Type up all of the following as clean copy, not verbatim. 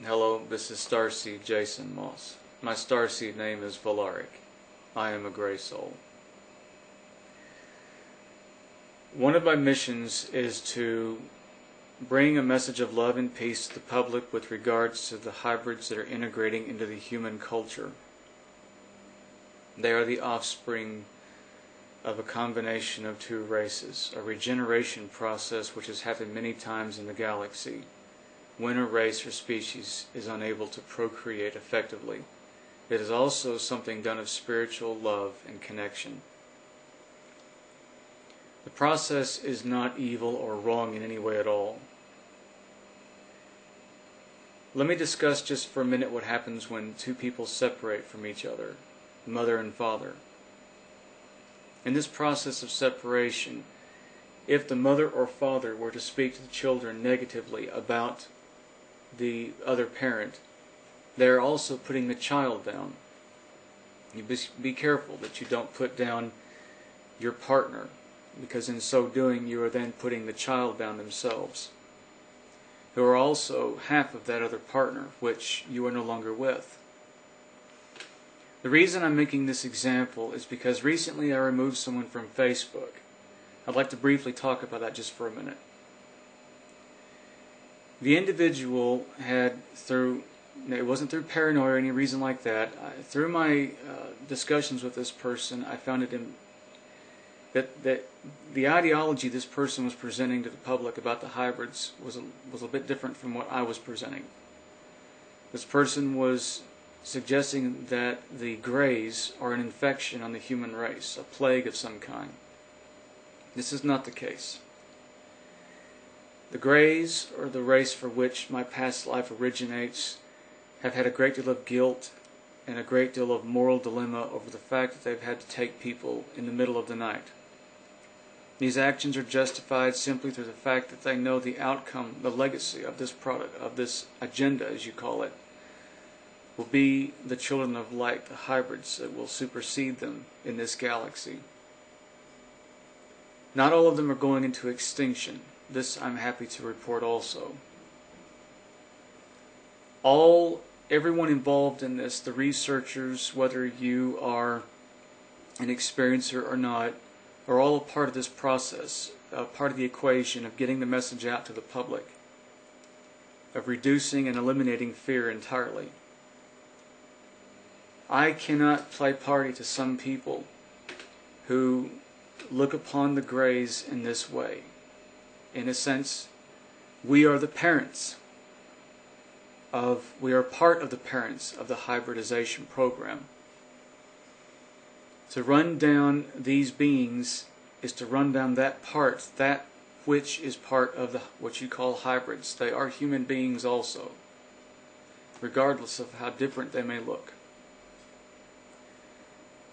Hello, this is Starseed Jason Moss. My starseed name is Valaric. I am a gray soul. One of my missions is to bring a message of love and peace to the public with regards to the hybrids that are integrating into the human culture. They are the offspring of a combination of two races, a regeneration process which has happened many times in the galaxy when a race or species is unable to procreate effectively. It is also something done of spiritual love and connection. The process is not evil or wrong in any way at all. Let me discuss just for a minute what happens when two people separate from each other, mother and father. In this process of separation, if the mother or father were to speak to the children negatively about the other parent, they're also putting the child down. You be careful that you don't put down your partner, because in so doing you are then putting the child down themselves, who are also half of that other partner, which you are no longer with. The reason I'm making this example is because recently I removed someone from Facebook. I'd like to briefly talk about that just for a minute. The individual had, it wasn't through paranoia or any reason like that, through my discussions with this person, I found it that the ideology this person was presenting to the public about the hybrids was a bit different from what I was presenting. This person was suggesting that the Greys are an infection on the human race, a plague of some kind. This is not the case. The Greys, or the race for which my past life originates, have had a great deal of guilt and a great deal of moral dilemma over the fact that they've had to take people in the middle of the night. These actions are justified simply through the fact that they know the outcome, the legacy of this product, of this agenda, as you call it, will be the children of light, the hybrids that will supersede them in this galaxy. Not all of them are going into extinction. This I'm happy to report also. Everyone involved in this, the researchers, whether you are an experiencer or not, are all a part of this process, a part of the equation of getting the message out to the public, of reducing and eliminating fear entirely. I cannot play party to some people who look upon the Greys in this way. In a sense, we are the parents we are part of the parents of the hybridization program. To run down these beings is to run down that part, that which is part of what you call hybrids. They are human beings also, regardless of how different they may look.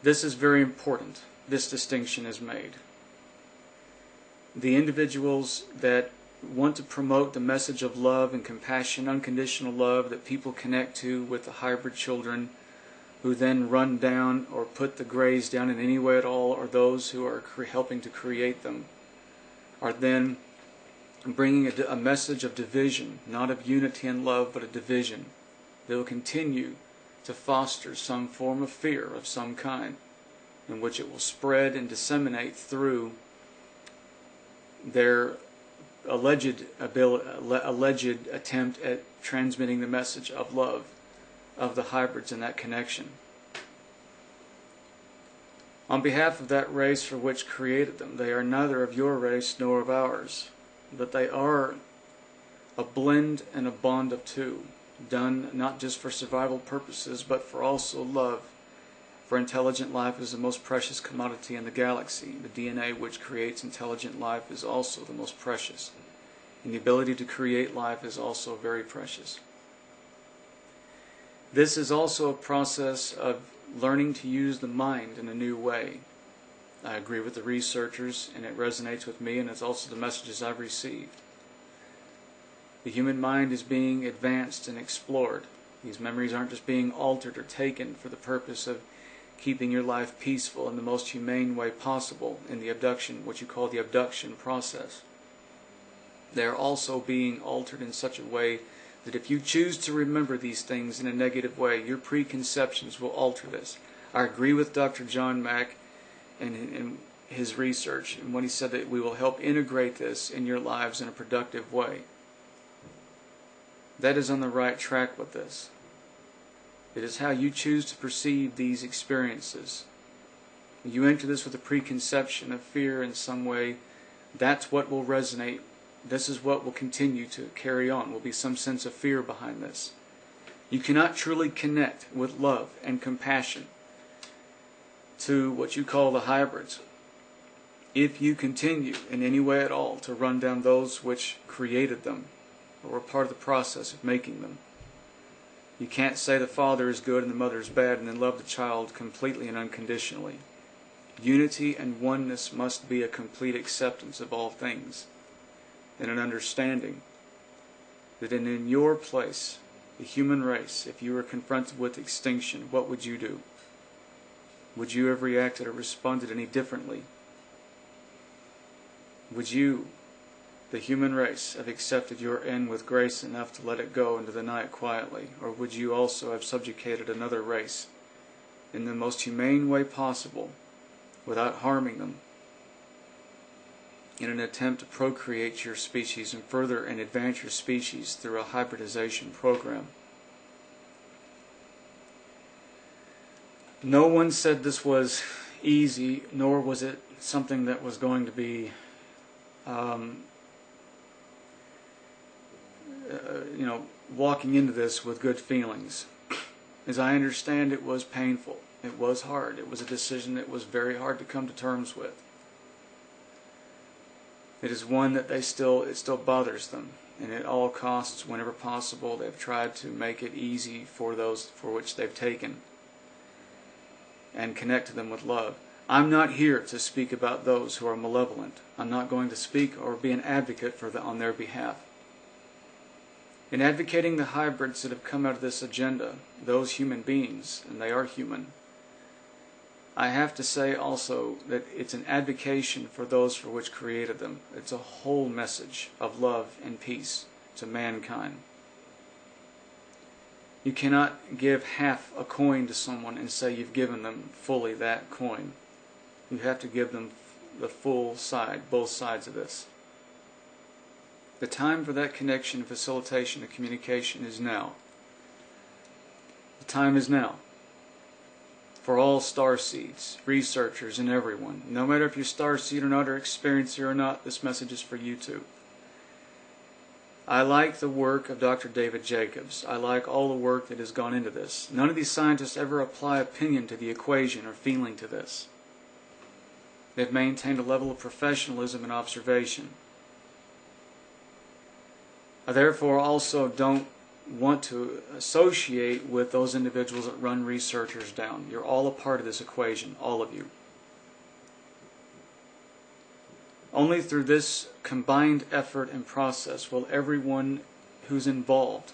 This is very important. This distinction is made. The individuals that want to promote the message of love and compassion, unconditional love that people connect to with the hybrid children, who then run down or put the Greys down in any way at all, or those who are helping to create them, are then bringing a message of division, not of unity and love, but of division. They will continue to foster some form of fear of some kind, in which it will spread and disseminate through their alleged attempt at transmitting the message of love of the hybrids in that connection. On behalf of that race for which created them, they are neither of your race nor of ours, but they are a blend and a bond of two, done not just for survival purposes, but for also love. For intelligent life is the most precious commodity in the galaxy. The DNA which creates intelligent life is also the most precious. And the ability to create life is also very precious. This is also a process of learning to use the mind in a new way. I agree with the researchers, and it resonates with me, and it's also the messages I've received. The human mind is being advanced and explored. These memories aren't just being altered or taken for the purpose of keeping your life peaceful in the most humane way possible in the abduction, what you call the abduction process. They are also being altered in such a way that if you choose to remember these things in a negative way, your preconceptions will alter this. I agree with Dr. John Mack and his research and when he said that we will help integrate this in your lives in a productive way. That is on the right track with this. It is how you choose to perceive these experiences. You enter this with a preconception of fear in some way, that's what will resonate. This is what will continue to carry on. Will be some sense of fear behind this. You cannot truly connect with love and compassion to what you call the hybrids if you continue in any way at all to run down those which created them or were part of the process of making them. You can't say the father is good and the mother is bad and then love the child completely and unconditionally. Unity and oneness must be a complete acceptance of all things and an understanding that in your place, the human race, if you were confronted with extinction, what would you do? Would you have reacted or responded any differently? Would you, the human race, have accepted your end with grace enough to let it go into the night quietly? Or would you also have subjugated another race in the most humane way possible without harming them in an attempt to procreate your species and further and advance your species through a hybridization program? No one said this was easy, nor was it something that was going to be walking into this with good feelings. As I understand, it was painful. It was hard. It was a decision that was very hard to come to terms with. It is one that it still bothers them, and at all costs, whenever possible, they've tried to make it easy for those for which they've taken and connect to them with love. I'm not here to speak about those who are malevolent. I'm not going to speak or be an advocate on their behalf. In advocating the hybrids that have come out of this agenda, those human beings, and they are human, I have to say also that it's an advocation for those for which created them. It's a whole message of love and peace to mankind. You cannot give half a coin to someone and say you've given them fully that coin. You have to give them the full side, both sides of this. The time for that connection, facilitation, and communication is now. The time is now. For all starseeds, researchers, and everyone. No matter if you're starseed or not, or experiencer or not, this message is for you too. I like the work of Dr. David Jacobs. I like all the work that has gone into this. None of these scientists ever apply opinion to the equation or feeling to this. They've maintained a level of professionalism and observation. I therefore also don't want to associate with those individuals that run researchers down. You're all a part of this equation, all of you. Only through this combined effort and process will everyone who's involved,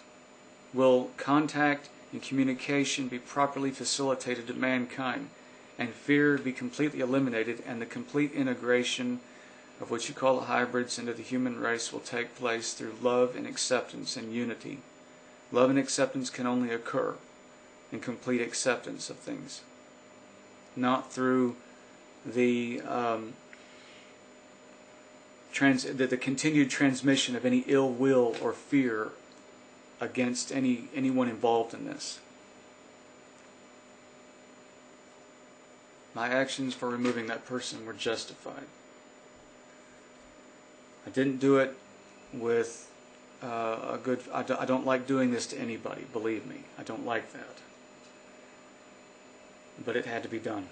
will contact and communication be properly facilitated to mankind, and fear be completely eliminated, and the complete integration of what you call hybrids into the human race will take place through love and acceptance and unity. Love and acceptance can only occur in complete acceptance of things, not through the continued transmission of any ill will or fear against anyone involved in this. My actions for removing that person were justified. I didn't do it with I don't like doing this to anybody, believe me. I don't like that. But it had to be done.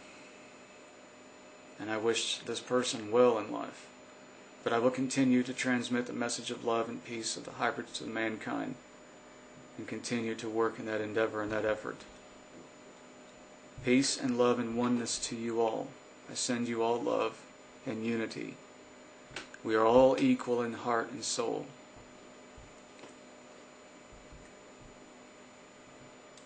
And I wish this person well in life. But I will continue to transmit the message of love and peace of the hybrids to mankind, and continue to work in that endeavor and that effort. Peace and love and oneness to you all. I send you all love and unity. We are all equal in heart and soul.